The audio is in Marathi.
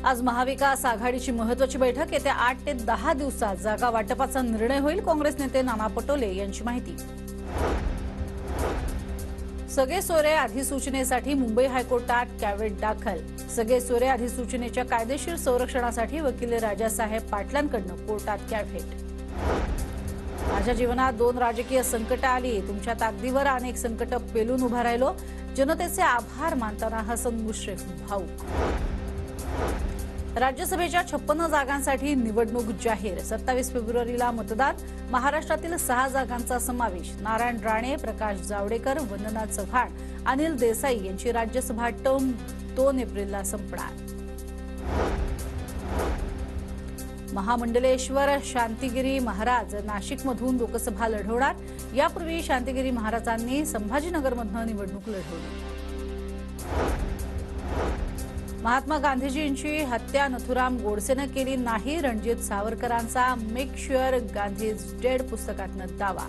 आज महाविकास आघाडीची महत्त्वाची बैठक येत्या 8 ते 10 दिवसात जागा वाटपाचा निर्णय होईल। काँग्रेस नेते नाना पटोले यांची माहिती। सगळे सोयरे अधिसूचनेसाठी मुंबई हायकोर्टात कॅव्हेट दाखल। सगळे सोयरे अधिसूचनेच्या कायदेशीर संरक्षणासाठी वकील राजासाहेब पाटलांकडून कोर्टात कॅव्हेट। माझ्या जीवनात 2 राजकीय संकट आली, तुमच्या ताकदीवर अनेक संकट पेलून उभा राहिलो, जनतेचे आभार मानताना हसन मुश्रीफ भाऊक। राज्यसभेच्या 56 जागांसाठी निवडणूक जाहीर। 27 फेब्रुवारीला मतदान। महाराष्ट्रातील 6 जागांचा समावेश। नारायण राणे, प्रकाश जावडेकर, वंदना चव्हाण, अनिल देसाई यांची राज्यसभा टर्म 2 एप्रिलला संपणार। महामंडलेश्वर शांतिगिरी महाराज नाशिकमधून लोकसभा लढवणार। यापूर्वी शांतिगिरी महाराजांनी संभाजीनगरमधून निवडणूक लढवली। महात्मा गांधीजींची हत्या नथुराम गोडसेनं केली नाही, रणजित सावरकरांचा make sure Gandhi is dead पुस्तकातनं दावा।